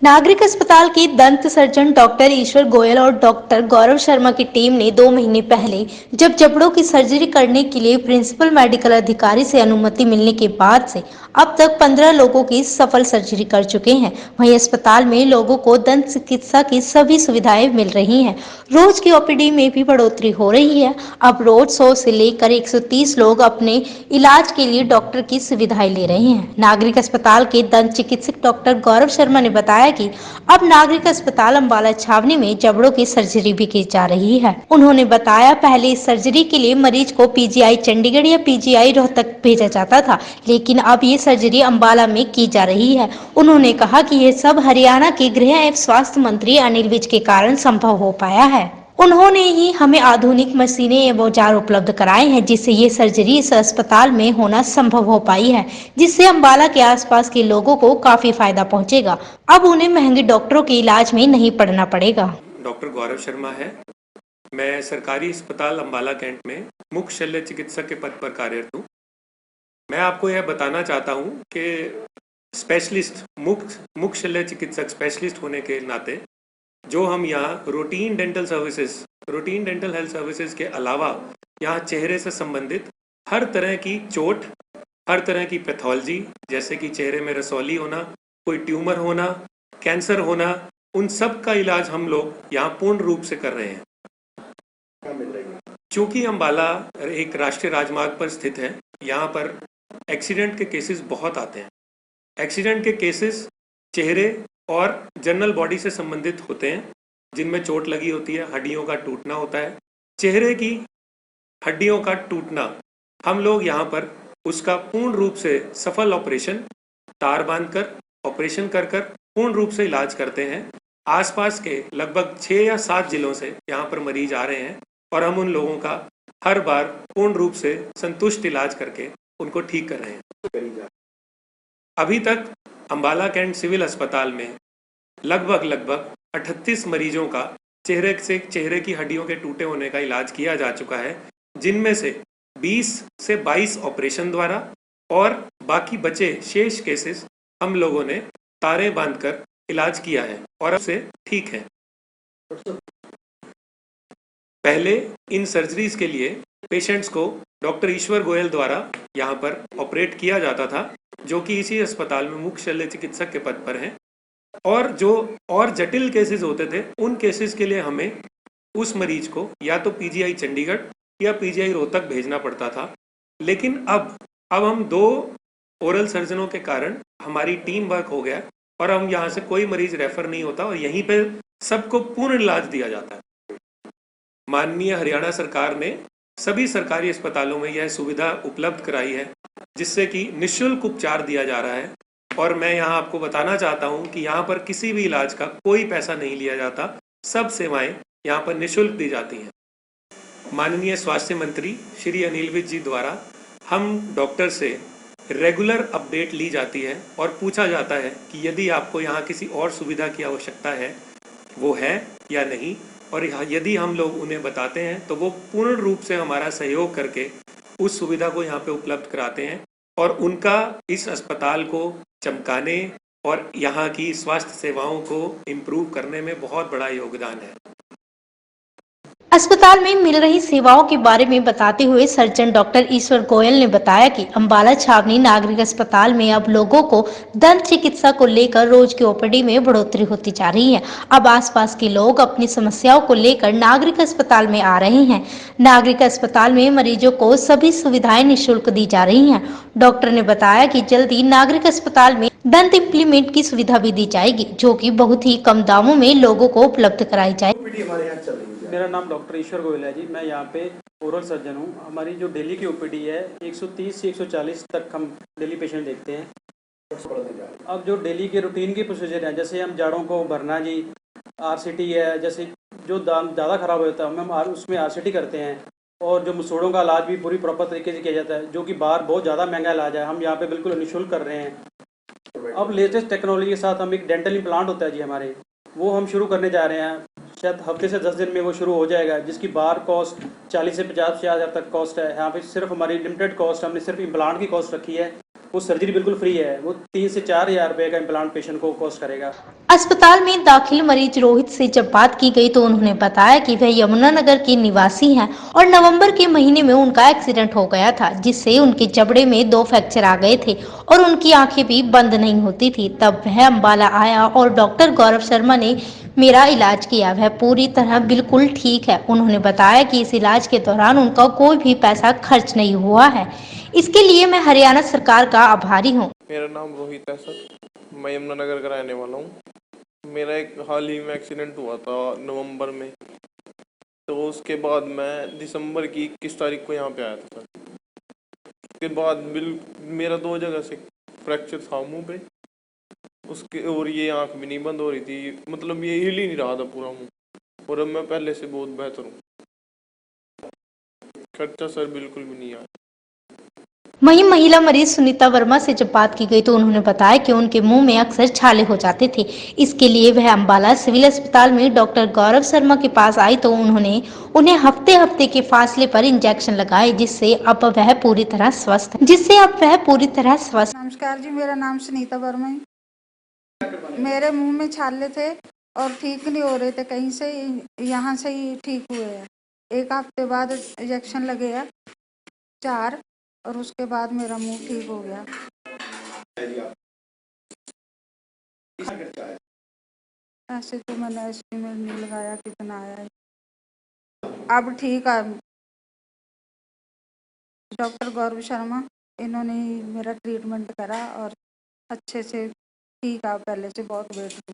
नागरिक अस्पताल के दंत सर्जन डॉक्टर ईश्वर गोयल और डॉक्टर गौरव शर्मा की टीम ने 2 महीने पहले जब जबड़ों की सर्जरी करने के लिए प्रिंसिपल मेडिकल अधिकारी से अनुमति मिलने के बाद से अब तक 15 लोगों की सफल सर्जरी कर चुके हैं। वहीं अस्पताल में लोगों को दंत चिकित्सा की सभी सुविधाएं मिल रही हैं। रोज की ओपीडी में भी बढ़ोतरी हो रही है। अब रोज 100 से लेकर 130 लोग अपने इलाज के लिए डॉक्टर की सुविधाएं ले रहे हैं। नागरिक अस्पताल के दंत चिकित्सक डॉक्टर गौरव शर्मा ने बताया कि अब नागरिक अस्पताल अम्बाला छावनी में जबड़ों की सर्जरी भी की जा रही है। उन्होंने बताया, पहले इस सर्जरी के लिए मरीज को पीजीआई चंडीगढ़ या पीजीआई रोहतक भेजा जाता था, लेकिन अब ये सर्जरी अम्बाला में की जा रही है। उन्होंने कहा कि ये सब हरियाणा के गृह एवं स्वास्थ्य मंत्री अनिल विज के कारण संभव हो पाया है। उन्होंने ही हमें आधुनिक मशीनें एवं औजार उपलब्ध कराए हैं, जिससे ये सर्जरी इस अस्पताल में होना संभव हो पाई है, जिससे अम्बाला के आसपास के लोगों को काफी फायदा पहुंचेगा। अब उन्हें महंगे डॉक्टरों के इलाज में नहीं पड़ना पड़ेगा। डॉक्टर गौरव शर्मा है। मैं सरकारी अस्पताल अम्बाला कैंट में मुख्य शल्य चिकित्सक के पद पर कार्यरत हूँ। मैं आपको यह बताना चाहता हूँ कि स्पेशलिस्ट मुख्य शल्य चिकित्सक स्पेशलिस्ट होने के नाते जो हम यहाँ रूटीन डेंटल हेल्थ सर्विसेज के अलावा यहाँ चेहरे से संबंधित हर तरह की चोट, हर तरह की पैथोलॉजी, जैसे कि चेहरे में रसौली होना, कोई ट्यूमर होना, कैंसर होना, उन सब का इलाज हम लोग यहाँ पूर्ण रूप से कर रहे हैं। चूंकि अम्बाला एक राष्ट्रीय राजमार्ग पर स्थित है, यहाँ पर एक्सीडेंट के केसेस बहुत आते हैं। एक्सीडेंट के केसेस चेहरे और जनरल बॉडी से संबंधित होते हैं, जिनमें चोट लगी होती है, हड्डियों का टूटना होता है। चेहरे की हड्डियों का टूटना हम लोग यहाँ पर उसका पूर्ण रूप से सफल ऑपरेशन तार बांधकर ऑपरेशन कर पूर्ण रूप से इलाज करते हैं। आसपास के लगभग 6 या 7 जिलों से यहाँ पर मरीज आ रहे हैं और हम उन लोगों का हर बार पूर्ण रूप से संतुष्ट इलाज करके उनको ठीक कर रहे हैं। अभी तक अम्बाला कैंट सिविल अस्पताल में लगभग 38 मरीजों का चेहरे की हड्डियों के टूटे होने का इलाज किया जा चुका है, जिनमें से 20 से 22 ऑपरेशन द्वारा और बाकी बचे शेष केसेस हम लोगों ने तारे बांधकर इलाज किया है और अब से ठीक है। पहले इन सर्जरीज के लिए पेशेंट्स को डॉक्टर ईश्वर गोयल द्वारा यहाँ पर ऑपरेट किया जाता था, जो कि इसी अस्पताल में मुख्य शल्य चिकित्सक के पद पर हैं। और जो और जटिल केसेस होते थे, उन केसेस के लिए हमें उस मरीज को या तो पीजीआई चंडीगढ़ या पीजीआई रोहतक भेजना पड़ता था। लेकिन अब हम 2 ओरल सर्जनों के कारण हमारी टीम वर्क हो गया और हम यहाँ से कोई मरीज रेफर नहीं होता और यहीं पे सबको पूर्ण इलाज दिया जाता है। माननीय हरियाणा सरकार ने सभी सरकारी अस्पतालों में यह सुविधा उपलब्ध कराई है, जिससे कि निःशुल्क उपचार दिया जा रहा है। और मैं यहाँ आपको बताना चाहता हूँ कि यहाँ पर किसी भी इलाज का कोई पैसा नहीं लिया जाता, सब सेवाएं यहाँ पर निःशुल्क दी जाती हैं। माननीय स्वास्थ्य मंत्री श्री अनिल विज जी द्वारा हम डॉक्टर से रेगुलर अपडेट ली जाती है और पूछा जाता है कि यदि आपको यहाँ किसी और सुविधा की आवश्यकता है, वो है या नहीं, और यदि हम लोग उन्हें बताते हैं तो वो पूर्ण रूप से हमारा सहयोग करके उस सुविधा को यहाँ पे उपलब्ध कराते हैं और उनका इस अस्पताल को चमकाने और यहाँ की स्वास्थ्य सेवाओं को इम्प्रूव करने में बहुत बड़ा योगदान है। अस्पताल में मिल रही सेवाओं के बारे में बताते हुए सर्जन डॉक्टर ईश्वर गोयल ने बताया कि अम्बाला छावनी नागरिक अस्पताल में अब लोगों को दंत चिकित्सा को लेकर रोज की ओपीडी में बढ़ोतरी होती जा रही है। अब आसपास के लोग अपनी समस्याओं को लेकर नागरिक अस्पताल में आ रहे हैं। नागरिक अस्पताल में मरीजों को सभी सुविधाएं निःशुल्क दी जा रही है। डॉक्टर ने बताया कि जल्दी नागरिक अस्पताल में दंत इम्प्लीमेंट की सुविधा भी दी जाएगी, जो कि बहुत ही कम दामों में लोगों को उपलब्ध कराई जाएगी। मेरा नाम डॉक्टर ईश्वर गोयल है जी। मैं यहाँ पे ओरल सर्जन हूँ। हमारी जो डेली की ओपीडी है 130 से 140 तक हम डेली पेशेंट देखते हैं। अब जो डेली के रूटीन की प्रोसीजर है, जैसे हम जाड़ों को भरना जी, आरसीटी है, जैसे जो दांत ज़्यादा ख़राब हो जाता है हम उसमें आरसीटी करते हैं। और जो मसूड़ों का इलाज भी पूरी प्रॉपर तरीके से किया जाता है, जो कि बाहर बहुत ज़्यादा महंगा इलाज है, हम यहाँ पे बिल्कुल निःशुल्क कर रहे हैं। अब लेटेस्ट टेक्नोलॉजी के साथ हम एक डेंटल इम्प्लांट होता है जी हमारे, वो हम शुरू करने जा रहे हैं। शायद हफ्ते से 10 दिन में वो शुरू हो जाएगा, जिसकी बाहर कॉस्ट 40 से 50 हज़ार तक कॉस्ट है। यहाँ पे सिर्फ हमारी लिमिटेड कॉस्ट, हमने सिर्फ इम्प्लांट की कॉस्ट रखी है वो सर्जरी बिल्कुल फ्री है, वो 3 से 4 हज़ार रुपये का इम्प्लांट पेशेंट को कॉस्ट करेगा। अस्पताल में दाखिल मरीज रोहित से जब बात की गई तो उन्होंने बताया कि वह यमुनानगर के निवासी हैं और नवंबर के महीने में उनका एक्सीडेंट हो गया था, जिससे उनके जबड़े में 2 फ्रैक्चर आ गए थे और उनकी आंखें भी बंद नहीं होती थी। तब वह अम्बाला आया और डॉक्टर गौरव शर्मा ने मेरा इलाज किया। वह पूरी तरह बिल्कुल ठीक है। उन्होंने बताया कि इस इलाज के दौरान उनका कोई भी पैसा खर्च नहीं हुआ है। इसके लिए मैं हरियाणा सरकार का आभारी हूँ। मेरा नाम रोहित है सर, मैं यमुनानगर का रहने वाला हूँ। मेरा एक हाल ही में एक्सीडेंट हुआ था नवंबर में, तो उसके बाद मैं दिसंबर की 21 तारीख को यहाँ पे आया था सर। उसके बाद मेरा 2 जगह से फ्रैक्चर था मुंह पे, उसके और ये आंख भी नहीं बंद हो रही थी, मतलब ये हिल ही नहीं रहा था पूरा मुंह, और अब मैं पहले से बहुत बेहतर हूँ। खर्चा सर बिल्कुल भी नहीं आया। वहीं महिला मरीज सुनीता वर्मा से जब बात की गई तो उन्होंने बताया कि उनके मुंह में अक्सर छाले हो जाते थे। इसके लिए वह अम्बाला सिविल अस्पताल में डॉक्टर गौरव शर्मा के पास आई तो उन्होंने उन्हें हफ्ते हफ्ते के फासले पर इंजेक्शन लगाए, जिससे अब वह पूरी तरह स्वस्थ है। नमस्कार जी, मेरा नाम सुनीता वर्मा है। मेरे मुंह में छाले थे और ठीक नहीं हो रहे थे, कहीं से यहाँ से ही ठीक हुए हैं। 1 हफ्ते बाद इंजेक्शन लगे हैं 4, और उसके बाद मेरा मुंह ठीक हो गया। ऐसे तो मैंने एस्टिमेट नहीं लगाया कितना आया है। अब ठीक है। डॉक्टर गौरव शर्मा, इन्होंने ही मेरा ट्रीटमेंट करा और अच्छे से ठीक है, पहले से बहुत बेटर।